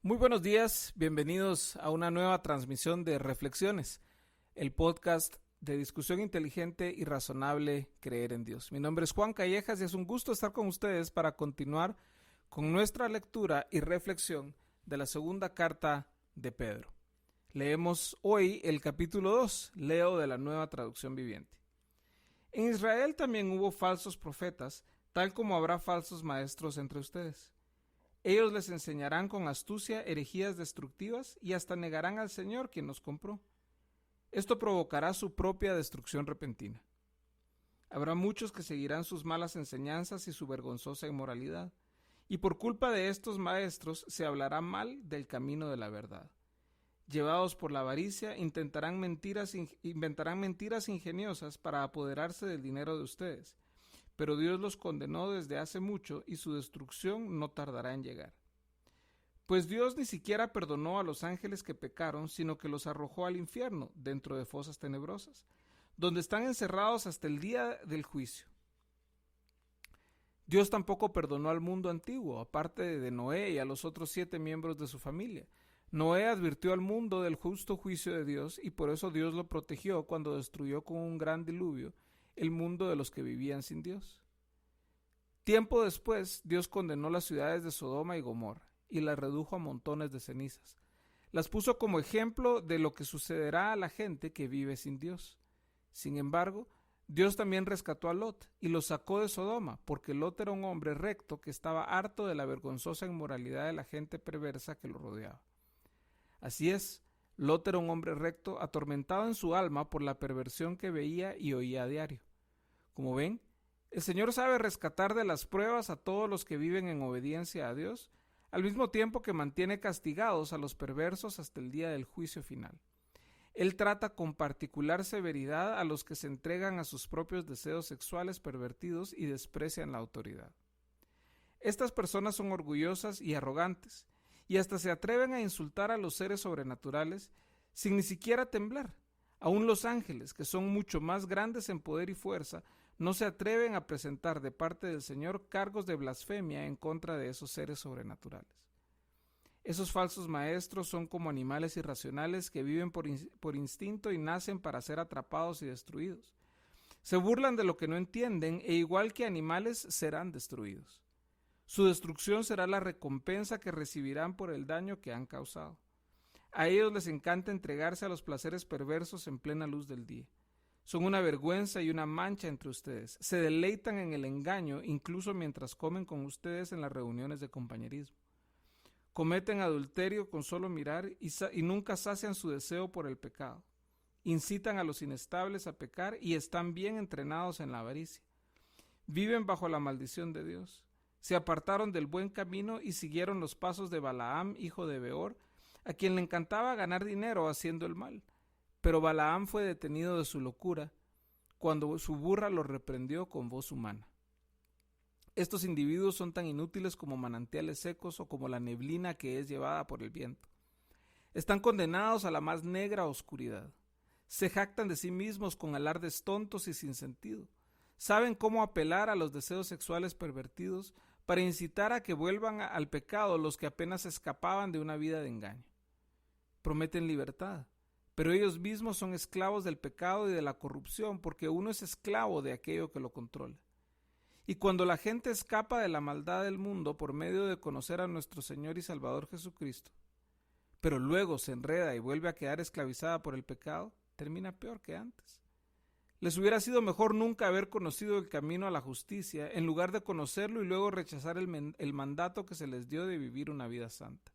Muy buenos días, bienvenidos a una nueva transmisión de Reflexiones, el podcast de discusión inteligente y razonable Creer en Dios. Mi nombre es Juan Callejas y es un gusto estar con ustedes para continuar con nuestra lectura y reflexión de la segunda carta de Pedro. Leemos hoy el capítulo 2, leo de la Nueva Traducción Viviente. En Israel también hubo falsos profetas, tal como habrá falsos maestros entre ustedes. Ellos les enseñarán con astucia herejías destructivas y hasta negarán al Señor quien nos compró. Esto provocará su propia destrucción repentina. Habrá muchos que seguirán sus malas enseñanzas y su vergonzosa inmoralidad, y por culpa de estos maestros se hablará mal del camino de la verdad. Llevados por la avaricia, inventarán mentiras ingeniosas para apoderarse del dinero de ustedes. Pero Dios los condenó desde hace mucho y su destrucción no tardará en llegar. Pues Dios ni siquiera perdonó a los ángeles que pecaron, sino que los arrojó al infierno, dentro de fosas tenebrosas, donde están encerrados hasta el día del juicio. Dios tampoco perdonó al mundo antiguo, aparte de Noé y a los otros 7 miembros de su familia. Noé advirtió al mundo del justo juicio de Dios y por eso Dios lo protegió cuando destruyó con un gran diluvio el mundo de los que vivían sin Dios. Tiempo después, Dios condenó las ciudades de Sodoma y Gomorra y las redujo a montones de cenizas. Las puso como ejemplo de lo que sucederá a la gente que vive sin Dios. Sin embargo, Dios también rescató a Lot y lo sacó de Sodoma, porque Lot era un hombre recto que estaba harto de la vergonzosa inmoralidad de la gente perversa que lo rodeaba. Así es, Lot era un hombre recto, atormentado en su alma por la perversión que veía y oía a diario. Como ven, el Señor sabe rescatar de las pruebas a todos los que viven en obediencia a Dios, al mismo tiempo que mantiene castigados a los perversos hasta el día del juicio final. Él trata con particular severidad a los que se entregan a sus propios deseos sexuales pervertidos y desprecian la autoridad. Estas personas son orgullosas y arrogantes, y hasta se atreven a insultar a los seres sobrenaturales sin ni siquiera temblar. Aún los ángeles, que son mucho más grandes en poder y fuerza, no se atreven a presentar de parte del Señor cargos de blasfemia en contra de esos seres sobrenaturales. Esos falsos maestros son como animales irracionales que viven por instinto y nacen para ser atrapados y destruidos. Se burlan de lo que no entienden e igual que animales serán destruidos. Su destrucción será la recompensa que recibirán por el daño que han causado. A ellos les encanta entregarse a los placeres perversos en plena luz del día. Son una vergüenza y una mancha entre ustedes. Se deleitan en el engaño incluso mientras comen con ustedes en las reuniones de compañerismo. Cometen adulterio con solo mirar y nunca sacian su deseo por el pecado. Incitan a los inestables a pecar y están bien entrenados en la avaricia. Viven bajo la maldición de Dios. Se apartaron del buen camino y siguieron los pasos de Balaam, hijo de Beor, a quien le encantaba ganar dinero haciendo el mal. Pero Balaam fue detenido de su locura cuando su burra lo reprendió con voz humana. Estos individuos son tan inútiles como manantiales secos o como la neblina que es llevada por el viento. Están condenados a la más negra oscuridad. Se jactan de sí mismos con alardes tontos y sin sentido. Saben cómo apelar a los deseos sexuales pervertidos para incitar a que vuelvan al pecado los que apenas escapaban de una vida de engaño. Prometen libertad, pero ellos mismos son esclavos del pecado y de la corrupción, porque uno es esclavo de aquello que lo controla. Y cuando la gente escapa de la maldad del mundo por medio de conocer a nuestro Señor y Salvador Jesucristo, pero luego se enreda y vuelve a quedar esclavizada por el pecado, termina peor que antes. Les hubiera sido mejor nunca haber conocido el camino a la justicia, en lugar de conocerlo y luego rechazar el mandato que se les dio de vivir una vida santa.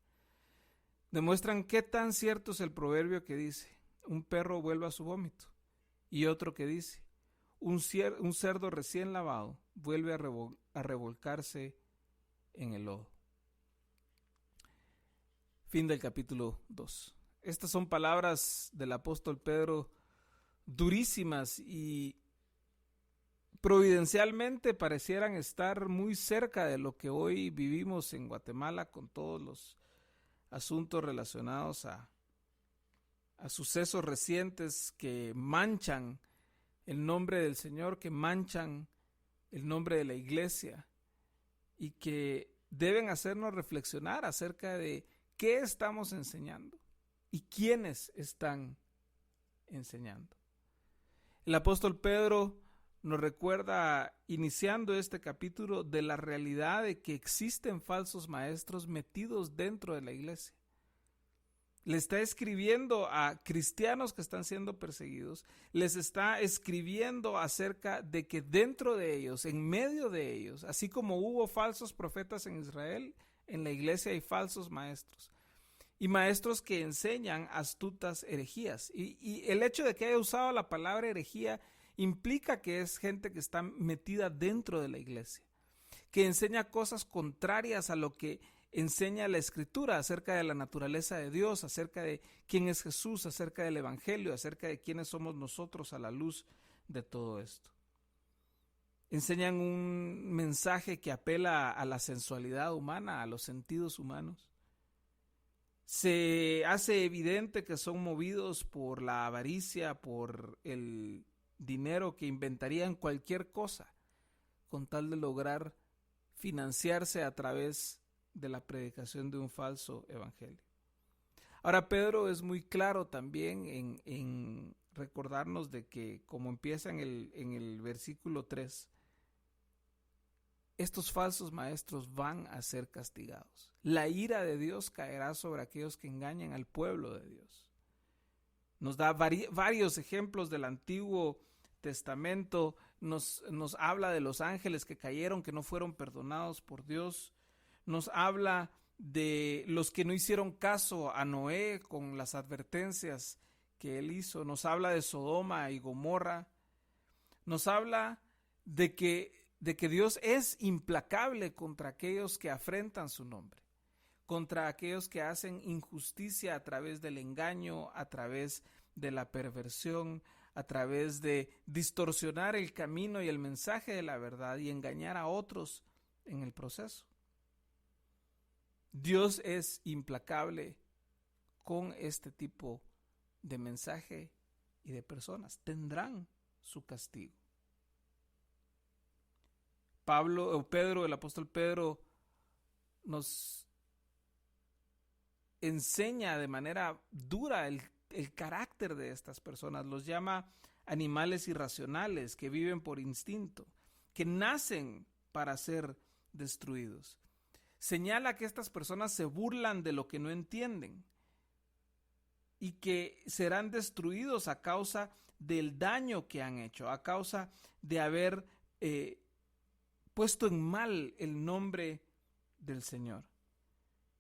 Demuestran qué tan cierto es el proverbio que dice: un perro vuelve a su vómito, y otro que dice: un cerdo recién lavado vuelve a revolcarse en el lodo. Fin del capítulo 2. Estas son palabras del apóstol Pedro durísimas y providencialmente parecieran estar muy cerca de lo que hoy vivimos en Guatemala con todos los asuntos relacionados a sucesos recientes que manchan el nombre del Señor, que manchan el nombre de la iglesia y que deben hacernos reflexionar acerca de qué estamos enseñando y quiénes están enseñando. El apóstol Pedro nos recuerda, iniciando este capítulo, de la realidad de que existen falsos maestros metidos dentro de la iglesia. Le está escribiendo a cristianos que están siendo perseguidos, les está escribiendo acerca de que dentro de ellos, en medio de ellos, así como hubo falsos profetas en Israel, en la iglesia hay falsos maestros. Y maestros que enseñan astutas herejías. Y el hecho de que haya usado la palabra herejía implica que es gente que está metida dentro de la iglesia, que enseña cosas contrarias a lo que enseña la Escritura acerca de la naturaleza de Dios, acerca de quién es Jesús, acerca del Evangelio, acerca de quiénes somos nosotros a la luz de todo esto. Enseñan un mensaje que apela a la sensualidad humana, a los sentidos humanos. Se hace evidente que son movidos por la avaricia, por el dinero, que inventarían cualquier cosa con tal de lograr financiarse a través de la predicación de un falso evangelio. Ahora, Pedro es muy claro también en recordarnos de que, como empieza en el versículo 3, estos falsos maestros van a ser castigados. La ira de Dios caerá sobre aquellos que engañan al pueblo de Dios. Nos da varios ejemplos del Antiguo Testamento, nos habla de los ángeles que cayeron, que no fueron perdonados por Dios, nos habla de los que no hicieron caso a Noé con las advertencias que él hizo, nos habla de Sodoma y Gomorra, nos habla de que Dios es implacable contra aquellos que afrentan su nombre, contra aquellos que hacen injusticia a través del engaño, a través de la perversión, a través de distorsionar el camino y el mensaje de la verdad y engañar a otros en el proceso. Dios es implacable con este tipo de mensaje y de personas. Tendrán su castigo. El apóstol Pedro nos enseña de manera dura el carácter de estas personas. Los llama animales irracionales que viven por instinto, que nacen para ser destruidos. Señala que estas personas se burlan de lo que no entienden y que serán destruidos a causa del daño que han hecho, a causa de haber puesto en mal el nombre del Señor.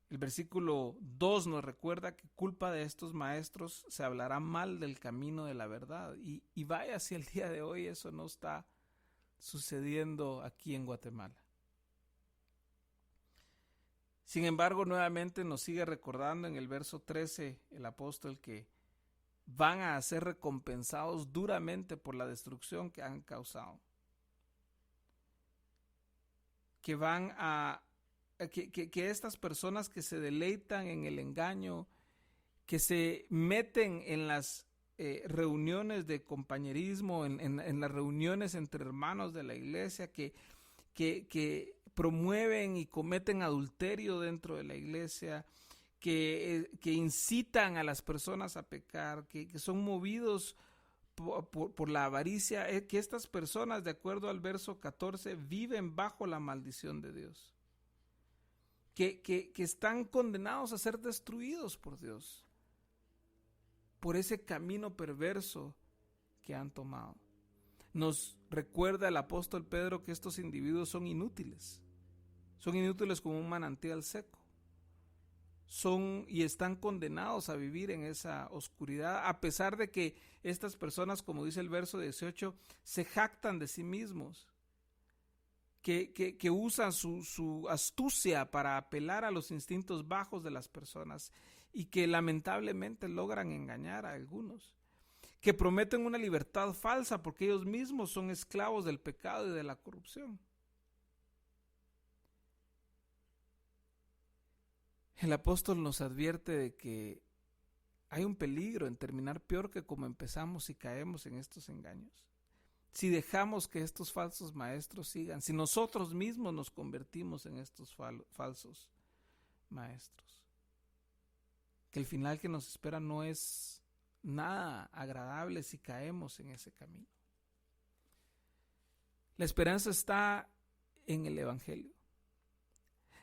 El versículo 2 nos recuerda que culpa de estos maestros se hablará mal del camino de la verdad. Y vaya si el día de hoy eso no está sucediendo aquí en Guatemala. Sin embargo, nuevamente nos sigue recordando en el verso 13 el apóstol que van a ser recompensados duramente por la destrucción que han causado. Que van a que estas personas que se deleitan en el engaño, que se meten en las reuniones de compañerismo, en las reuniones entre hermanos de la iglesia, que promueven y cometen adulterio dentro de la iglesia, que incitan a las personas a pecar, que son movidos por la avaricia, que estas personas, de acuerdo al verso 14, viven bajo la maldición de Dios. Que están condenados a ser destruidos por Dios, por ese camino perverso que han tomado. Nos recuerda el apóstol Pedro que estos individuos son inútiles como un manantial seco. Y están condenados a vivir en esa oscuridad, a pesar de que estas personas, como dice el verso 18, se jactan de sí mismos, que usan su astucia para apelar a los instintos bajos de las personas y que lamentablemente logran engañar a algunos, que prometen una libertad falsa porque ellos mismos son esclavos del pecado y de la corrupción. El apóstol nos advierte de que hay un peligro en terminar peor que como empezamos si caemos en estos engaños. Si dejamos que estos falsos maestros sigan, si nosotros mismos nos convertimos en estos falsos maestros. que el final que nos espera no es nada agradable si caemos en ese camino. La esperanza está en el Evangelio.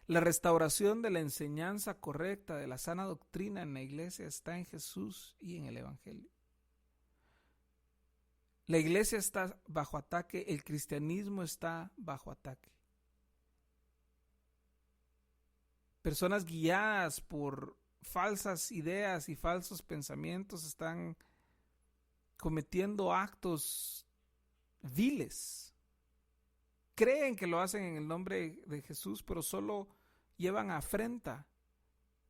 La restauración de la enseñanza correcta, de la sana doctrina en la iglesia está en Jesús y en el Evangelio. La iglesia está bajo ataque, el cristianismo está bajo ataque. Personas guiadas por falsas ideas y falsos pensamientos están cometiendo actos viles. Creen que lo hacen en el nombre de Jesús, pero solo llevan afrenta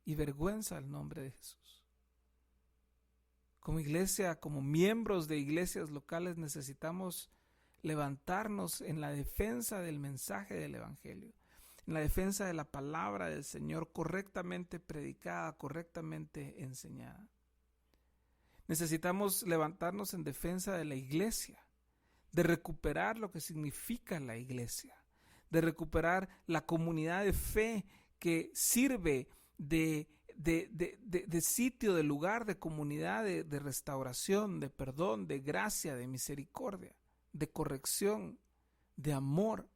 y vergüenza al nombre de Jesús. Como iglesia, como miembros de iglesias locales, necesitamos levantarnos en la defensa del mensaje del Evangelio, en la defensa de la palabra del Señor correctamente predicada, correctamente enseñada. Necesitamos levantarnos en defensa de la iglesia, de recuperar lo que significa la iglesia, de recuperar la comunidad de fe que sirve de sitio, de lugar, de comunidad, de restauración, de perdón, de gracia, de misericordia, de corrección, de amor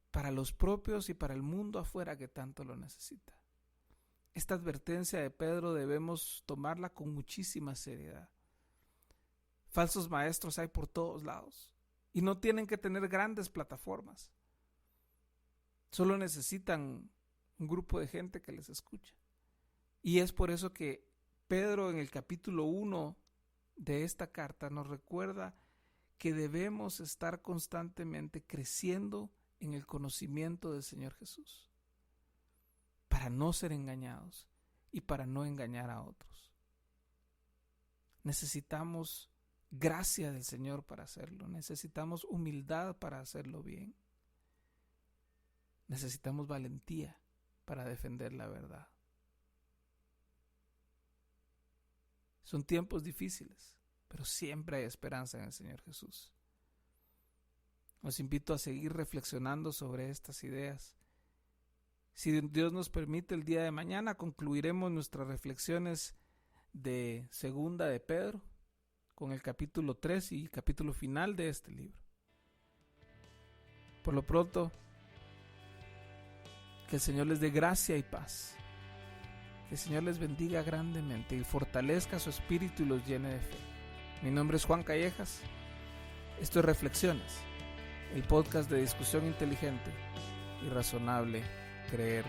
para los propios y para el mundo afuera que tanto lo necesita. Esta advertencia de Pedro debemos tomarla con muchísima seriedad. Falsos maestros hay por todos lados y no tienen que tener grandes plataformas. Solo necesitan un grupo de gente que les escucha. Y es por eso que Pedro en el capítulo 1 de esta carta nos recuerda que debemos estar constantemente creciendo en el conocimiento del Señor Jesús para no ser engañados y para no engañar a otros. Necesitamos gracia del Señor para hacerlo. Necesitamos humildad para hacerlo bien. Necesitamos valentía para defender la verdad. Son tiempos difíciles, pero siempre hay esperanza en el Señor Jesús. Los invito a seguir reflexionando sobre estas ideas. Si Dios nos permite, el día de mañana concluiremos nuestras reflexiones de Segunda de Pedro con el capítulo 3 y capítulo final de este libro. Por lo pronto, que el Señor les dé gracia y paz. Que el Señor les bendiga grandemente y fortalezca su espíritu y los llene de fe. Mi nombre es Juan Callejas. Esto es Reflexiones, el podcast de discusión inteligente y razonable creer